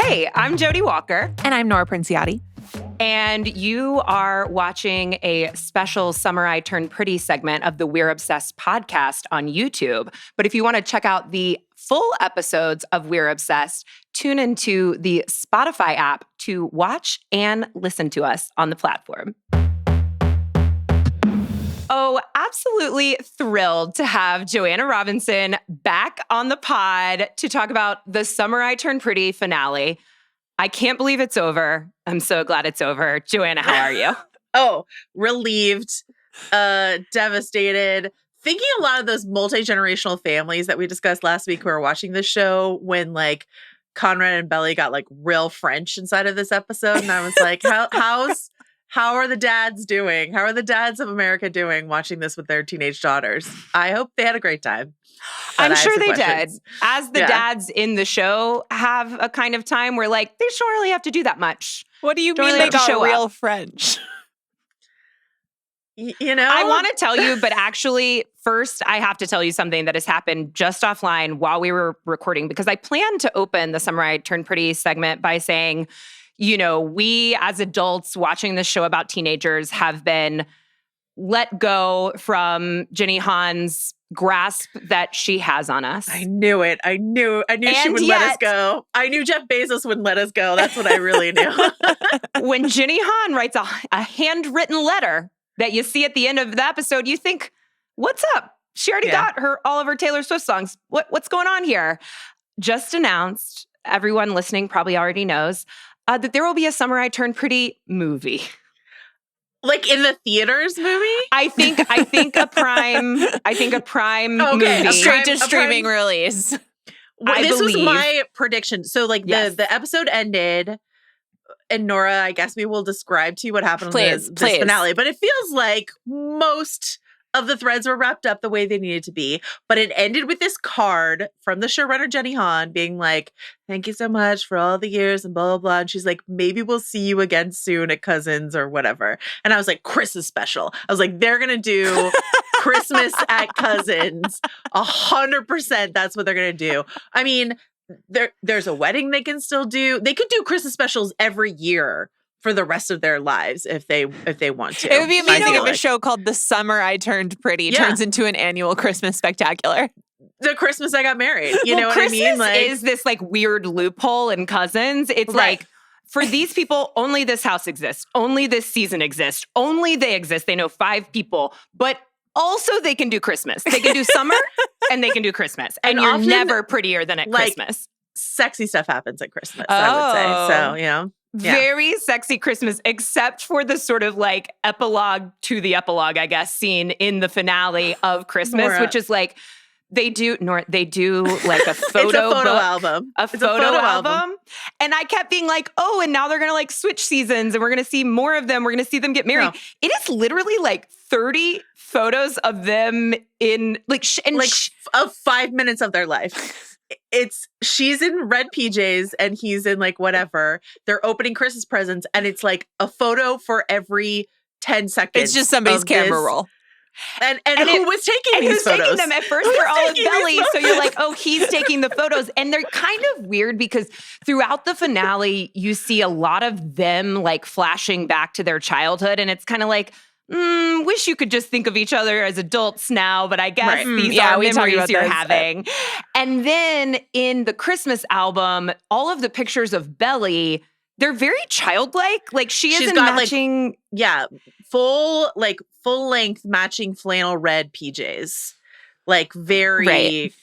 Hey, I'm Jodi Walker. And I'm Nora Princiotti. And you are watching a special Summer I Turned Pretty segment of the We're Obsessed podcast on YouTube. But if you want to check out the full episodes of We're Obsessed, tune into the Spotify app to watch and listen to us on the platform. Oh, absolutely thrilled to have Joanna Robinson back on the pod to talk about the Summer I Turned Pretty finale. I can't believe it's over. I'm so glad it's over. Joanna, how are you? Oh, relieved, devastated. Thinking a lot of those multi-generational families that we discussed last week who were watching this show when like Conrad and Belle got like real French inside of this episode. And I was like, how are the dads doing? How are the dads of America doing watching this with their teenage daughters? I hope they had a great time. I'm sure they did. As the dads in the show have a kind of time where like, they don't really have to do that much. What do you mean really they got show real up. French? You know? I want to tell you, but actually, first, I have to tell you something that has happened just offline while we were recording, because I planned to open the Summer I Turned Pretty segment by saying, you know, we as adults watching this show about teenagers have been let go from Jenny Han's grasp that she has on us. I knew it. I knew she wouldn't let us go. I knew Jeff Bezos wouldn't let us go. That's what I really knew. When Jenny Han writes a handwritten letter that you see at the end of the episode, you think, what's up? She already got all of her Taylor Swift songs. What's going on here? Just announced, everyone listening probably already knows, that there will be a Summer I Turned Pretty movie. Like in the theaters movie? I think a prime movie. Straight to streaming release. Well, this was my prediction. So like the episode ended, and Nora, I guess we will describe to you what happened in this finale. But it feels like most of the threads were wrapped up the way they needed to be. But it ended with this card from the showrunner Jenny Han being like, thank you so much for all the years and blah, blah, blah. And she's like, maybe we'll see you again soon at Cousins or whatever. And I was like, Christmas special. I was like, they're going to do Christmas at Cousins. 100% that's what they're going to do. I mean, there's a wedding they can still do. They could do Christmas specials every year for the rest of their lives if they want to. It would be amazing if a show called The Summer I Turned Pretty turns into an annual Christmas spectacular. The Christmas I Got Married. You know what Christmas I mean? Like, is this like weird loophole in Cousins. It's like, for these people, only this house exists. Only this season exists. Only they exist. They know 5 people. But also they can do Christmas. They can do summer and they can do Christmas. And you're never prettier than at Christmas. Sexy stuff happens at Christmas, I would say. So, you know. Yeah. Very sexy Christmas, except for the sort of like epilogue to the epilogue, I guess, scene in the finale of Christmas, which is like they do like a photo album. A photo album. And I kept being like, oh, and now they're going to like switch seasons and we're going to see more of them. We're going to see them get married. No. It is literally like 30 photos of them in of 5 minutes of their life. She's in red PJs and he's in like whatever. They're opening Christmas presents and it's like a photo for every 10 seconds. It's just somebody's camera roll. And who was taking these photos? Taking them? At first they're all of Belle, so you're like, oh, he's taking the photos. And they're kind of weird because throughout the finale, you see a lot of them like flashing back to their childhood. And it's kind of like, wish you could just think of each other as adults now, but I guess these are memories you're having. And then in the Christmas album, all of the pictures of Belle, they're very childlike. Like she's got matching, full length matching flannel red PJs, like very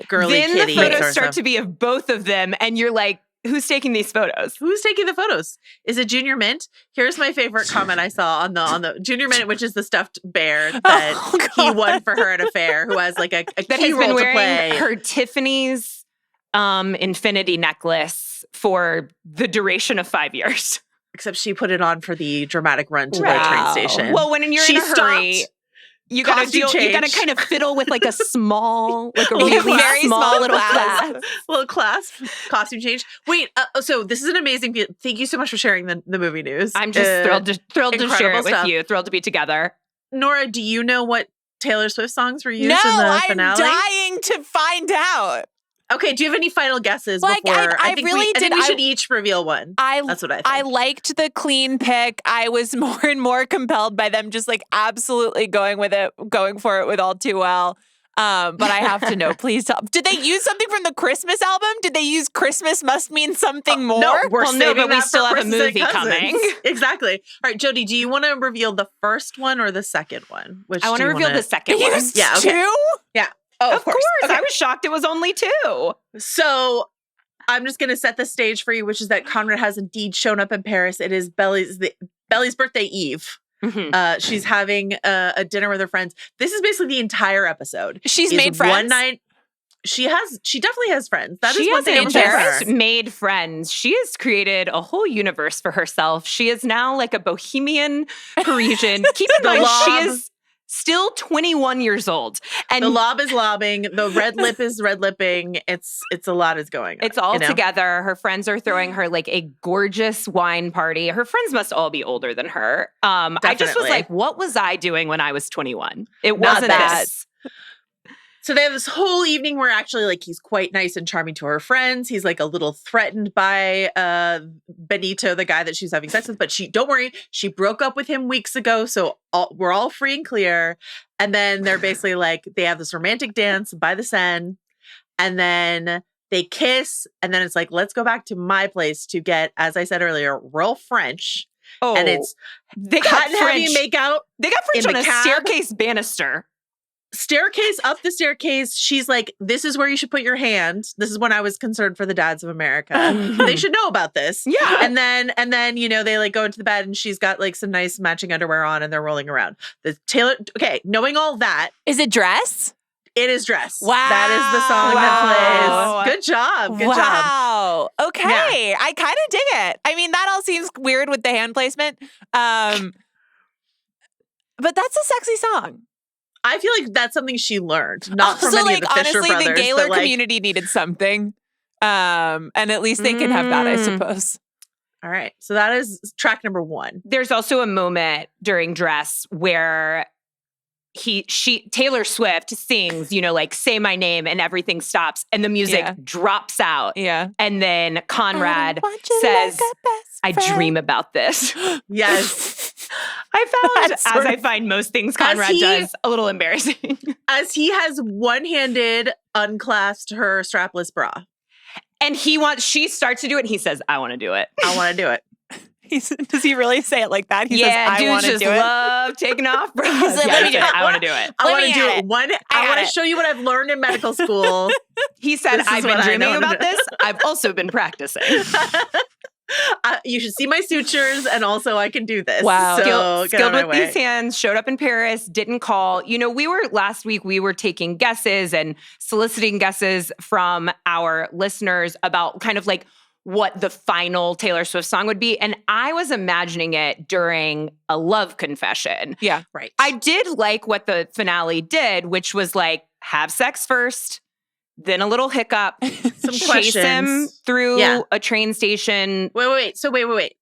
girly. Then kitty. The photos start to be of both of them, and you're like, who's taking these photos? Who's taking the photos? Is it Junior Mint? Here's my favorite comment I saw on the Junior Mint, which is the stuffed bear that he won for her at a fair, who has like a key role to play. Her Tiffany's infinity necklace for the duration of 5 years. Except she put it on for the dramatic run to the train station. Well, when you're in a hurry, you gotta kind of fiddle with like a small, like a really very small little class. Little class, costume change. Wait, so this is an amazing, thank you so much for sharing the movie news. I'm just thrilled to share it with you. Thrilled to be together. Nora, do you know what Taylor Swift songs were used in the finale? No, I'm dying to find out. Okay, do you have any final guesses before? I think we should each reveal one. That's what I think. I liked the clean pick. I was more and more compelled by them just like absolutely going for it with All Too Well. But I have to know, please tell. Did they use something from the Christmas album? Did they use Christmas Must Mean Something More? No, but we still have a movie coming. Exactly. All right, Jodi, do you want to reveal the first one or the second one? I want to reveal the second one. Yeah, okay. 2? Yeah. Oh, of course. Okay. I was shocked it was only 2. So I'm just going to set the stage for you, which is that Conrad has indeed shown up in Paris. It is Belle's birthday eve. Mm-hmm. She's having a dinner with her friends. This is basically the entire episode. She's made friends. One night. She definitely has friends. That is she one thing I'm sure. has made friends. She has created a whole universe for herself. She is now like a bohemian Parisian. Keep in mind, she is still 21 years old. And the lob is lobbing. The red lip is red lipping. It's a lot is going on. It's all together. Her friends are throwing her like a gorgeous wine party. Her friends must all be older than her. I just was like, what was I doing when I was 21? It wasn't this. So they have this whole evening where actually like he's quite nice and charming to her friends. He's like a little threatened by Benito, the guy that she's having sex with. But don't worry, she broke up with him weeks ago. So we're all free and clear. And then they're basically like, they have this romantic dance by the Seine. And then they kiss. And then it's like, let's go back to my place to get, as I said earlier, real French. Oh, and it's they got heavy makeout. They got French on a staircase banister. Staircase up the staircase. She's like, this is where you should put your hand. This is when I was concerned for the dads of America. They should know about this. Yeah. And then, they like go into the bed and she's got like some nice matching underwear on and they're rolling around. Knowing all that. Is it Dress? It is Dress. Wow. That is the song that plays. Good job. Good job. Wow. Okay. Yeah. I kind of dig it. I mean, that all seems weird with the hand placement. But that's a sexy song. I feel like that's something she learned, not from any of the Fisher honestly, brothers. The Gaylor community needed something. And at least they can have that, I suppose. All right. So that is track number 1. There's also a moment during Dress where Taylor Swift sings, like Say My Name and everything stops and the music drops out. Yeah. And then Conrad says, I dream about this. Yes. I find most things Conrad does a little embarrassing. As he has one-handed unclasped her strapless bra. And she starts to do it and he says, I want to do it. I want to do it. Does he really say it like that? He says, I want to do it. Dudes just love taking off bras. He's like, let me do it. I want to do it. I want to do it. I want to show you what I've learned in medical school. He said, I've been dreaming about this. I've also been practicing. You should see my sutures, and also I can do this. Wow. So skilled with these hands, showed up in Paris, didn't call. Last week we were taking guesses and soliciting guesses from our listeners about kind of like what the final Taylor Swift song would be. And I was imagining it during a love confession. Yeah. Right. I did like what the finale did, which was like, have sex first, then a little hiccup, some chase questions. him through a train station. Wait. So wait.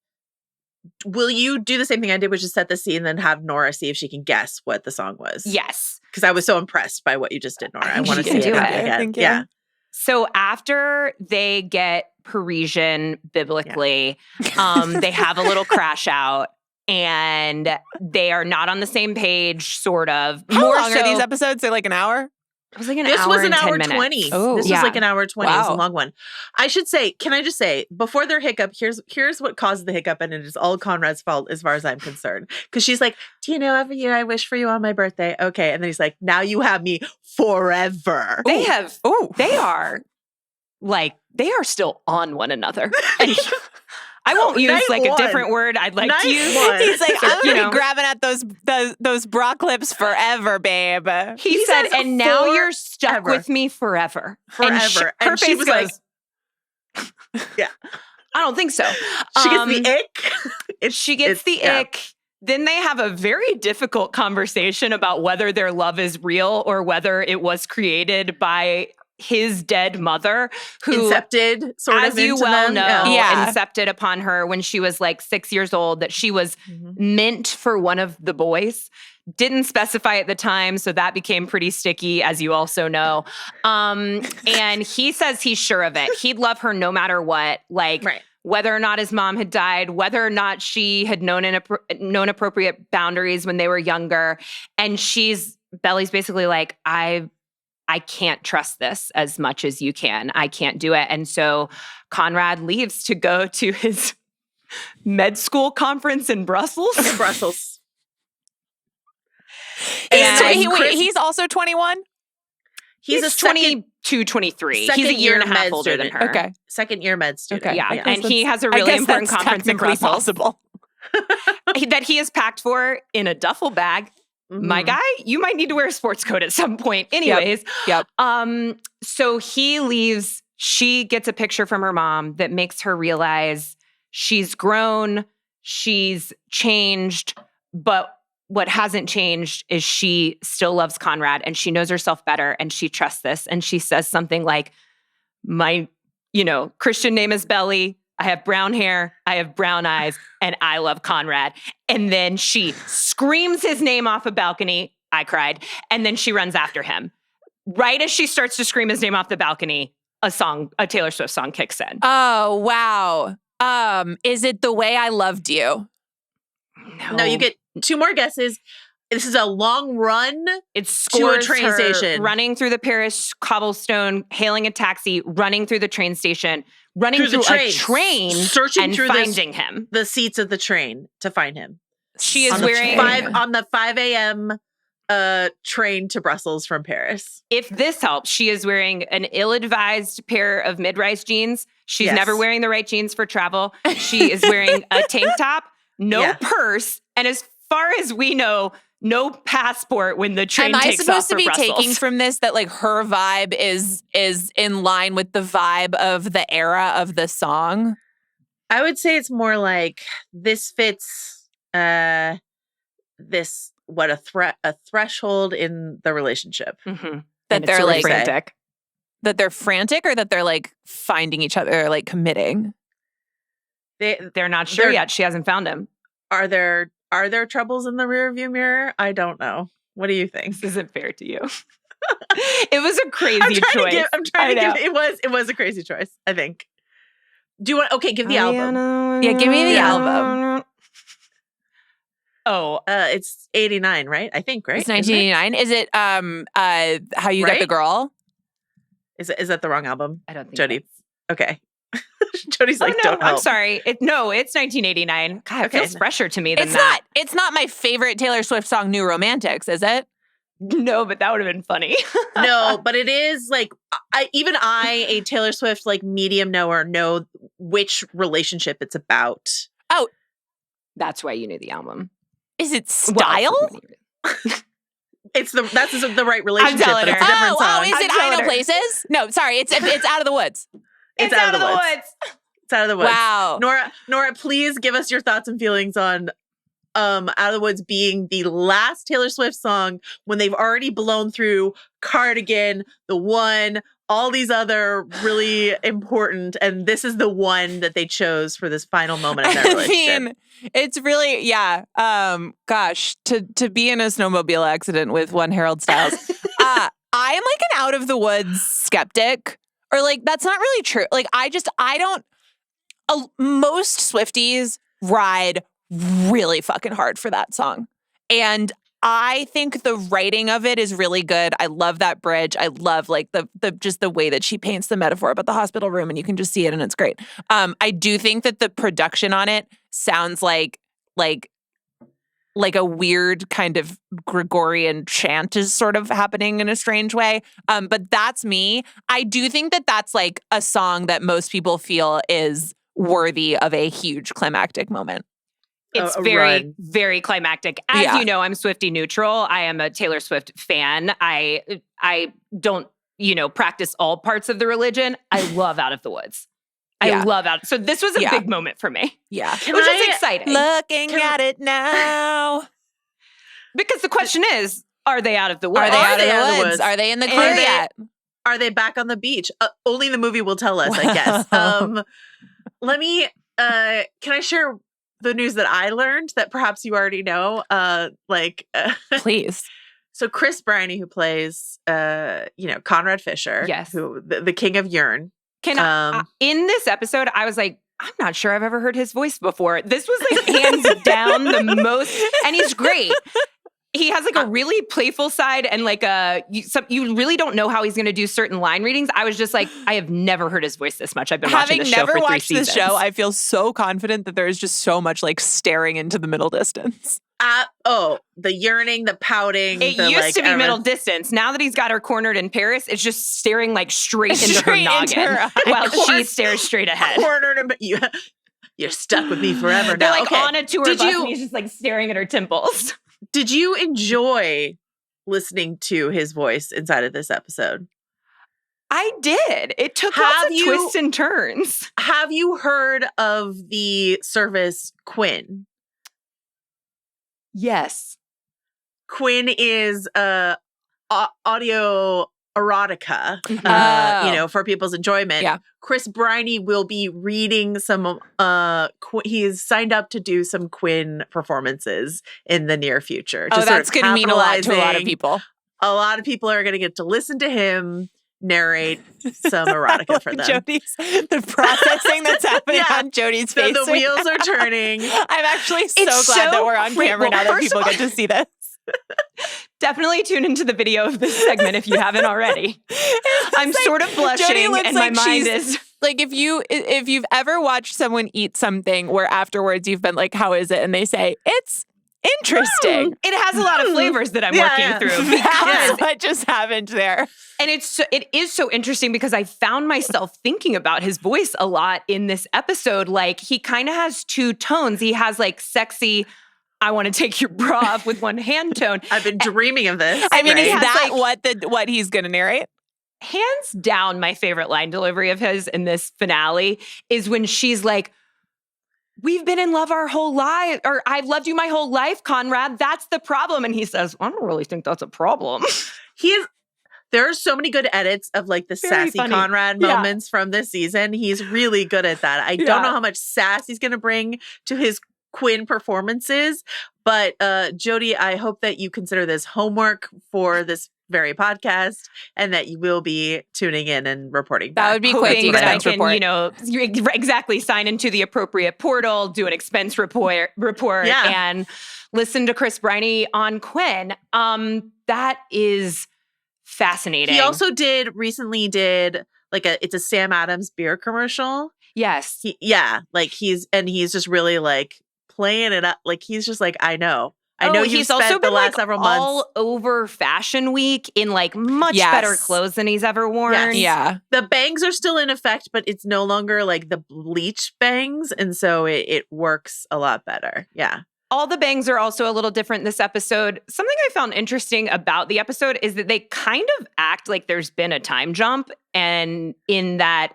Will you do the same thing I did, which is set the scene, then have Nora see if she can guess what the song was? Yes. Because I was so impressed by what you just did, Nora. I want to see it again. Yeah. So after they get Parisian biblically, they have a little crash out. And they are not on the same page, sort of. How long are these episodes? They're like an hour? It was like this hour was an and hour 10 20. Oh, this was like an hour 20. Wow. It's a long one. I should say, can I just say, before their hiccup, here's what caused the hiccup, and it is all Conrad's fault as far as I'm concerned. Because she's like, do you know every year I wish for you on my birthday? Okay. And then he's like, now you have me forever. They are still on one another. And I won't use like a different word I'd like to use. He's like, I'm going to be grabbing at those bra clips forever, babe. He said, and now you're stuck with me forever. Forever. And she goes, like, yeah. I don't think so. She gets the ick. She gets the ick. Then they have a very difficult conversation about whether their love is real or whether it was created by his dead mother, who incepted sort as of you into well them. know, Yeah. incepted upon her when she was like 6 years old, that she was meant for one of the boys. Didn't specify at the time, so that became pretty sticky, as you also know. And he says he's sure of it. He'd love her no matter what, like whether or not his mom had died, whether or not she had known appropriate boundaries when they were younger. And Belle's basically like, I can't trust this as much as you can. I can't do it. And so Conrad leaves to go to his med school conference in Brussels. He's also 21? He's a 22, 23. He's a year and a half older than her. Okay. Second year med student. Okay. Yeah. And he has a really important conference in Brussels possible. that he is packed for in a duffel bag. My guy, you might need to wear a sports coat at some point. Anyways. Yep. So he leaves. She gets a picture from her mom that makes her realize she's grown, she's changed, but what hasn't changed is she still loves Conrad and she knows herself better and she trusts this. And she says something like, my, Christian name is Belle. I have brown hair, I have brown eyes, and I love Conrad. And then she screams his name off a balcony. I cried. And then she runs after him. Right as she starts to scream his name off the balcony, a Taylor Swift song kicks in. Oh, wow. Is it The Way I Loved You? No, you get 2 more guesses. This is a long run. It's to a train station. Running through the Paris cobblestone, hailing a taxi, running through the train station, running through a train, searching and through finding him. The seats of the train to find him. She is on wearing on the 5 a.m. Train to Brussels from Paris. If this helps, she is wearing an ill-advised pair of mid-rise jeans. She's never wearing the right jeans for travel. She is wearing a tank top, no purse, and as far as we know, no passport when the train takes off for Brussels. Am I supposed to be taking from this that like her vibe is in line with the vibe of the era of the song? I would say it's more like this fits a threshold in the relationship. Mm-hmm. That they're like frantic. That they're frantic or that they're like finding each other or like committing. They're not sure yet. She hasn't found him. Are there troubles in the rearview mirror? I don't know. What do you think? This isn't fair to you. It was a crazy choice. I'm trying to give it was a crazy choice, I think. Do you want give the album? Yeah, give me the album. Oh, it's 89, right? I think, right? It's 1989. Is it How You Got the Girl? Is that the wrong album? I don't think Jodi. Okay. Jodi's like, don't help. I'm sorry. It's 1989. God, it feels fresher to me than that. It's not my favorite Taylor Swift song, New Romantics, is it? No, but that would have been funny. No, but it is like, a Taylor Swift like medium knower, know which relationship it's about. Oh. That's why you knew the album. Is it Style? That's the right relationship. But it's a different song. Is it I Know Places? No, sorry. It's Out of the Woods. It's Out of the Woods. It's Out of the Woods. Wow. Nora, please give us your thoughts and feelings on Out of the Woods being the last Taylor Swift song when they've already blown through Cardigan, The One, all these other really important, and this is the one that they chose for this final moment in their relationship. I mean, it's really, gosh, to be in a snowmobile accident with one Harold Styles. I am like an Out of the Woods skeptic. Or like, that's not really true. Like, most Swifties ride really fucking hard for that song. And I think the writing of it is really good. I love that bridge. I love like the just the way that she paints the metaphor about the hospital room and you can just see it and it's great. I do think that the production on it sounds like a weird kind of Gregorian chant is sort of happening in a strange way. But that's me. I do think that that's like a song that most people feel is worthy of a huge climactic moment. It's very, very climactic. As you know, I'm Swiftie neutral. I am a Taylor Swift fan. I don't, practice all parts of the religion. I love Out of the Woods. I love Out. So this was a big moment for me. Yeah. Which is exciting. Looking at it now. Because the question is, are they out of the woods? Are they out of the woods? Are they in the clear yet? Are they back on the beach? Only the movie will tell us, I guess. Let me, can I share the news that I learned that perhaps you already know? Please. So Chris Briney, who plays, Conrad Fisher, yes, who the king of urine. In this episode, I was like, I'm not sure I've ever heard his voice before. This was like hands down the most, and he's great. He has like a really playful side, and like you really don't know how he's going to do certain line readings. I was just like, I have never heard his voice this much. I've been watching this show for 3 seasons. Having never watched this show, I feel so confident that there is just so much like staring into the middle distance. The yearning, the pouting. It used to be middle distance. Now that he's got her cornered in Paris, it's just staring like straight into her noggin while she stares straight ahead. Cornered, you're stuck with me forever now. They're like on a tour bus and he's just like staring at her temples. Did you enjoy listening to his voice inside of this episode? I did. It took lots of twists and turns. Have you heard of the service Quinn? Yes. Quinn is audio erotica, for people's enjoyment. Yeah. Chris Briney will be reading some, he's signed up to do some Quinn performances in the near future. That's going to mean a lot to a lot of people. A lot of people are going to get to listen to him narrate some erotica for them. The processing that's happening on Jodi's face. So the wheels are turning. I'm actually so glad that we're on camera now that people get to see this. Definitely tune into the video of this segment if you haven't already. I'm sort of blushing and my mind is... Like if you've ever watched someone eat something where afterwards you've been like, how is it? And they say, it's interesting. It has a lot of flavors that I'm working through. Because what just happened there? And it is so interesting because I found myself thinking about his voice a lot in this episode. Like he kind of has 2 tones. He has like sexy, I want to take your bra off with one hand tone. I've been dreaming of this. I mean, is that what he's going to narrate? Hands down, my favorite line delivery of his in this finale is when she's like, we've been in love our whole life, or I've loved you my whole life, Conrad. That's the problem. And he says, I don't really think that's a problem. There are so many good edits of like the Very sassy funny. Conrad moments from this season. He's really good at that. I don't know how much sass he's going to bring to his Quinn performances, but Jodi, I hope that you consider this homework for this very podcast and that you will be tuning in and reporting back. That would be quick. That I can, exactly sign into the appropriate portal, do an expense report, and listen to Chris Briney on Quinn. That is fascinating. He also recently did like it's a Sam Adams beer commercial. Yes. He's just really like playing it up. Like he's just like, I know he's also been like several months all over Fashion Week in like much better clothes than he's ever worn. Yes. Yeah. The bangs are still in effect, but it's no longer like the bleach bangs. And so it works a lot better. Yeah. All the bangs are also a little different this episode. Something I found interesting about the episode is that they kind of act like there's been a time jump, and in that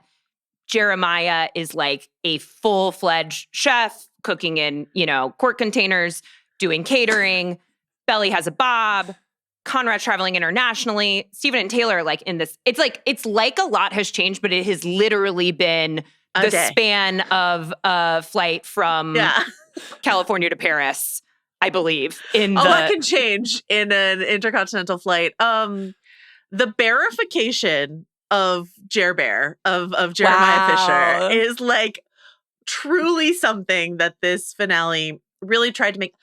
Jeremiah is like a full-fledged chef cooking in, quart containers, doing catering. Belle has a bob. Conrad's traveling internationally. Stephen and Taylor like in this. It's like a lot has changed, but it has literally been the span of a flight from California to Paris, I believe. A lot can change in an intercontinental flight. The bearification of Jer Bear, of Jeremiah Fisher is like truly something that this finale really tried to make.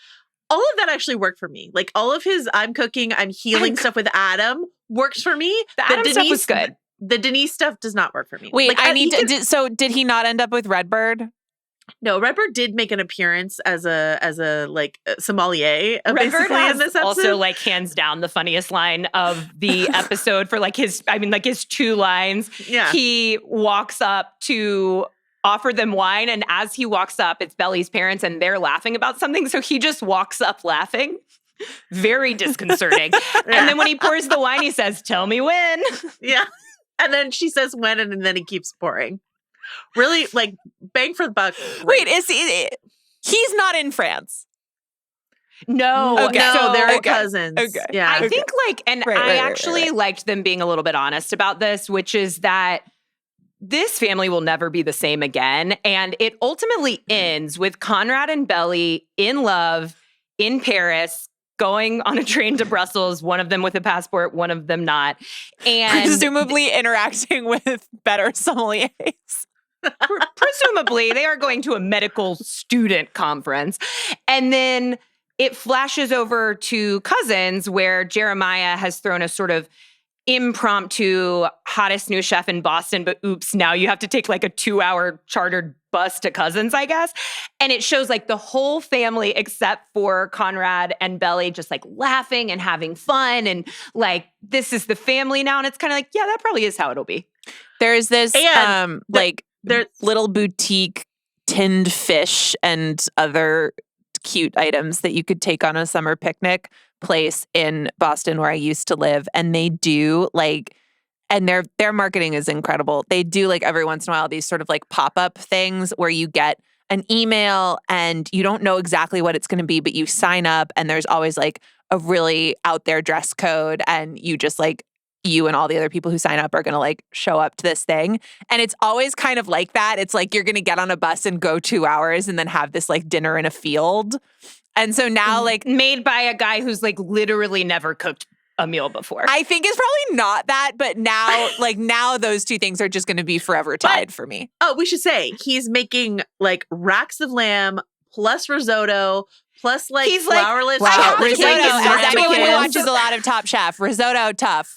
All of that actually worked for me. Like all of his I'm cooking, I'm healing stuff with Adam works for me. The Adam stuff was good. The Denise stuff does not work for me. Wait, so did he not end up with Redbird? No, Redbird did make an appearance as a like sommelier basically in this episode. Also like hands down the funniest line of the episode for like his 2 lines. Yeah. He walks up to offer them wine, and as he walks up, it's Belle's parents and they're laughing about something. So he just walks up laughing. Very disconcerting. And then when he pours the wine, he says, "Tell me when." Yeah. And then she says when, and then he keeps pouring. Really, like, bang for the buck. Wait, he's not in France? No. Okay. No, they're Okay. cousins. Okay. Yeah. I think I actually liked them being a little bit honest about this, which is that this family will never be the same again. And it ultimately ends with Conrad and Belle in love in Paris, going on a train to Brussels, one of them with a passport, one of them not. And presumably interacting with better sommeliers. Presumably, they are going to a medical student conference. And then it flashes over to Cousins, where Jeremiah has thrown a sort of impromptu hottest new chef in Boston, but oops, now you have to take like a 2-hour chartered bus to Cousins, I guess. And it shows like the whole family except for Conrad and Belle just like laughing and having fun. And like, this is the family now. And it's kind of like, yeah, that probably is how it'll be. There's this there's little boutique tinned fish and other cute items that you could take on a summer picnic place in Boston where I used to live. And they do like, and their marketing is incredible. They do like every once in a while these sort of like pop-up things where you get an email and you don't know exactly what it's going to be, but you sign up and there's always like a really out there dress code and you just like, you and all the other people who sign up are going to like show up to this thing. And it's always kind of like that. It's like you're going to get on a bus and go 2 hours and then have this like dinner in a field. And so now like made by a guy who's like literally never cooked a meal before. I think it's probably not that, but now like now those two things are just going to be forever tied for me. Oh, we should say he's making like racks of lamb plus risotto plus like he's like, flourless wow, risotto. As anyone who watches a lot of Top Chef, risotto tough.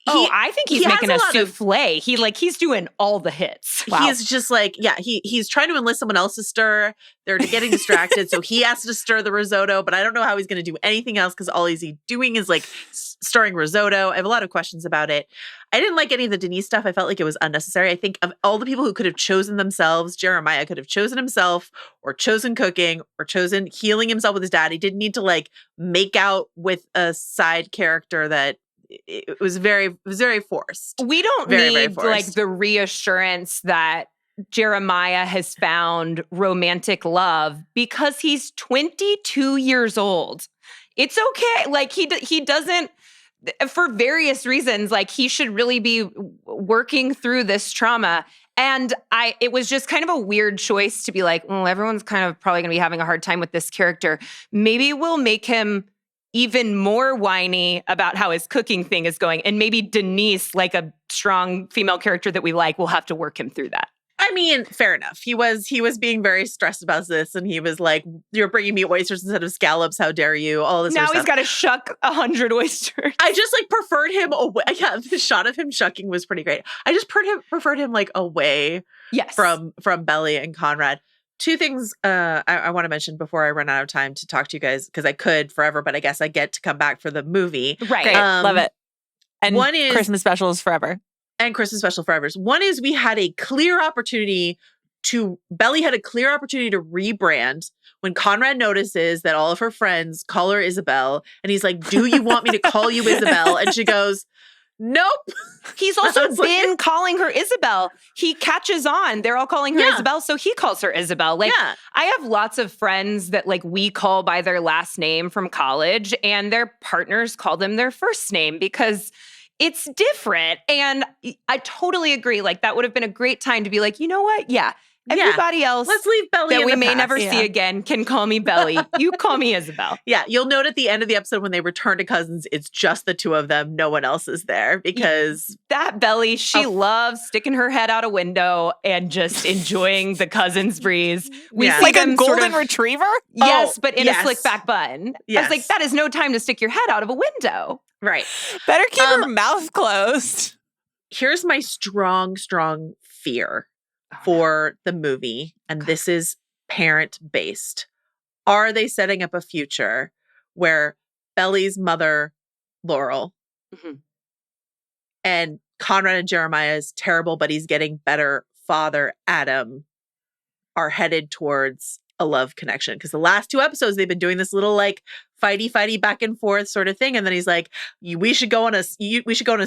I think he's making a souffle. He's doing all the hits. Wow. He's just like, he's trying to enlist someone else to stir. They're getting distracted. So he has to stir the risotto, but I don't know how he's going to do anything else because all he's doing is like stirring risotto. I have a lot of questions about it. I didn't like any of the Denise stuff. I felt like it was unnecessary. I think of all the people who could have chosen themselves, Jeremiah could have chosen himself or chosen cooking or chosen healing himself with his dad. He didn't need to like make out with a side character that it was very forced. We don't need like the reassurance that Jeremiah has found romantic love because he's 22 years old. It's okay. Like he doesn't, for various reasons, like he should really be working through this trauma. And it was just kind of a weird choice to be like, well, everyone's kind of probably going to be having a hard time with this character. Maybe we'll make him even more whiny about how his cooking thing is going. And maybe Denise, like a strong female character that we like, will have to work him through that. I mean, fair enough. He was being very stressed about this. And he was like, you're bringing me oysters instead of scallops. How dare you? All this now sort of he's got to shuck 100 oysters. I just like preferred him away. Yeah, the shot of him shucking was pretty great. I just preferred him like away from Belle and Conrad. Two things I want to mention before I run out of time to talk to you guys, because I could forever, but I guess I get to come back for the movie. Right. Great. Love it. And one is Christmas specials forever. And Christmas special forevers. One is we had a clear opportunity Belle had a clear opportunity to rebrand when Conrad notices that all of her friends call her Isabel. And he's like, do you want me to call you Isabel? And she goes, nope. He's also been calling her Isabel. He catches on. They're all calling her Isabel, so he calls her Isabel. Like, I have lots of friends that like we call by their last name from college, and their partners call them their first name because it's different. And I totally agree. Like, that would have been a great time to be like, you know what? Yeah. Everybody else let's leave Belle that we may past. never see again can call me Belle. You call me Isabel. Yeah, you'll note at the end of the episode when they return to Cousins, it's just the two of them. No one else is there because that Belle, she loves sticking her head out a window and just enjoying the Cousins breeze. We see like a golden retriever? Yes, but in a slick back bun. Yes. I was like, that is no time to stick your head out of a window. Right. Better keep her mouth closed. Here's my strong fear for the movie, and this is parent-based. Are they setting up a future where Belle's mother, Laurel, and Conrad and Jeremiah's terrible but he's getting better father, Adam, are headed towards a love connection? Because the last two episodes, they've been doing this little like fighty back and forth sort of thing. And then he's like, we should go on a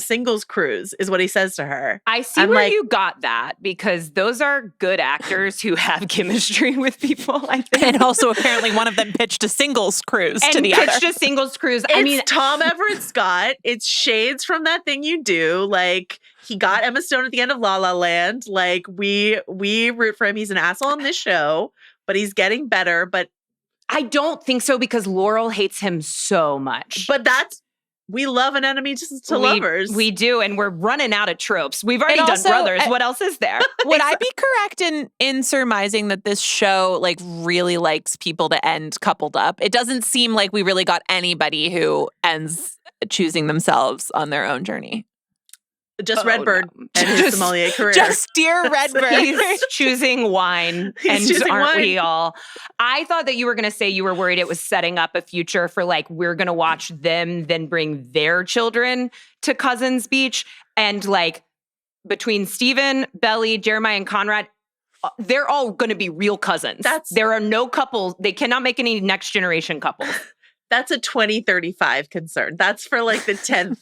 singles cruise, is what he says to her. I see where you got that, because those are good actors who have chemistry with people, I think. And also apparently one of them pitched a singles cruise to the other. Pitched a singles cruise. It's Tom Everett Scott. It's shades from That Thing You Do. Like, he got Emma Stone at the end of La La Land. Like, we root for him. He's an asshole on this show, but he's getting better. But I don't think so, because Laurel hates him so much. But we love an enemy to lovers. We do, and we're running out of tropes. We've already done brothers. What else is there? Would I be correct in surmising that this show like really likes people to end coupled up? It doesn't seem like we really got anybody who ends choosing themselves on their own journey. Just Redbird and his sommelier career. Just dear Redbird. He's choosing wine. Aren't we all? I thought that you were going to say you were worried it was setting up a future for like, we're going to watch them then bring their children to Cousins Beach. And like between Steven, Belle, Jeremiah, and Conrad, they're all going to be real cousins. There are no couples. They cannot make any next generation couples. That's a 2035 concern. That's for like the 10th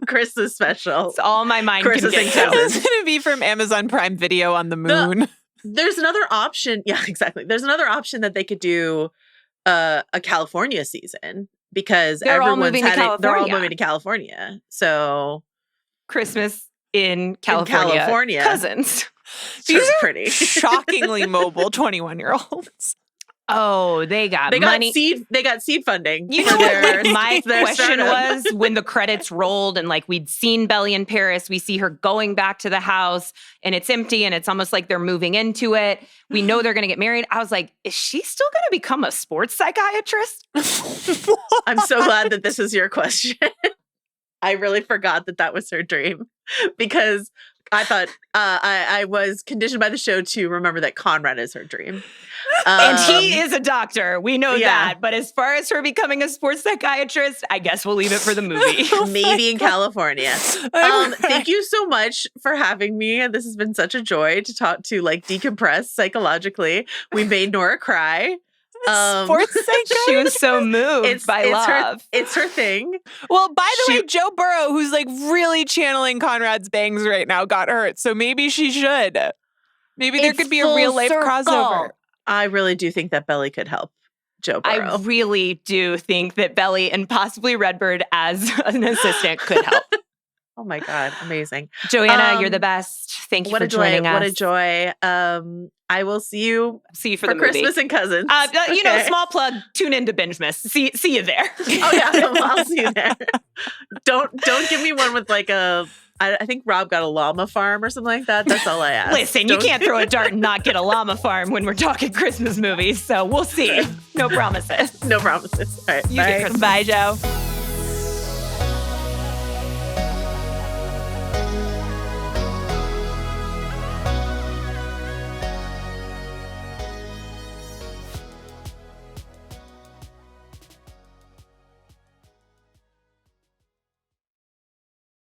Christmas special. It's all my mind Christmas can get to. It's going to be from Amazon Prime Video on the moon. There's another option. Yeah, exactly. There's another option that they could do a California season, because they're all moving to California. So Christmas in California. Cousins. These are pretty shockingly mobile 21-year-olds. Oh, they got money. They got seed funding. You know what my question was when the credits rolled and like we'd seen Belle in Paris, we see her going back to the house and it's empty and it's almost like they're moving into it. We know they're going to get married. I was like, is she still going to become a sports psychiatrist? I'm so glad that this is your question. I really forgot that was her dream, because I thought I was conditioned by the show to remember that Conrad is her dream. And he is a doctor. We know that. But as far as her becoming a sports psychiatrist, I guess we'll leave it for the movie. Maybe in California. Thank you so much for having me. This has been such a joy to talk to, like, decompress psychologically. We made Nora cry. Sports psychiatrist. She was so moved by love. It's her thing. Well, by the way, Joe Burrow, who's like really channeling Conrad's bangs right now, got hurt. So maybe she should. Maybe there could be a real life crossover. I really do think that Belle could help Joe Burrow. I really do think that Belle and possibly Redbird as an assistant could help. Oh my God, amazing. Joanna, you're the best. Thank you for joining us. What a joy. I will see you for the movie. Christmas and Cousins. You know, small plug, tune into Bingemas. See you there. Oh yeah, I'll see you there. Don't give me one with like I think Rob got a llama farm or something like that. That's all I ask. Listen, you can't throw a dart and not get a llama farm when we're talking Christmas movies. So we'll see. No promises. No promises. All right. Bye, Joe.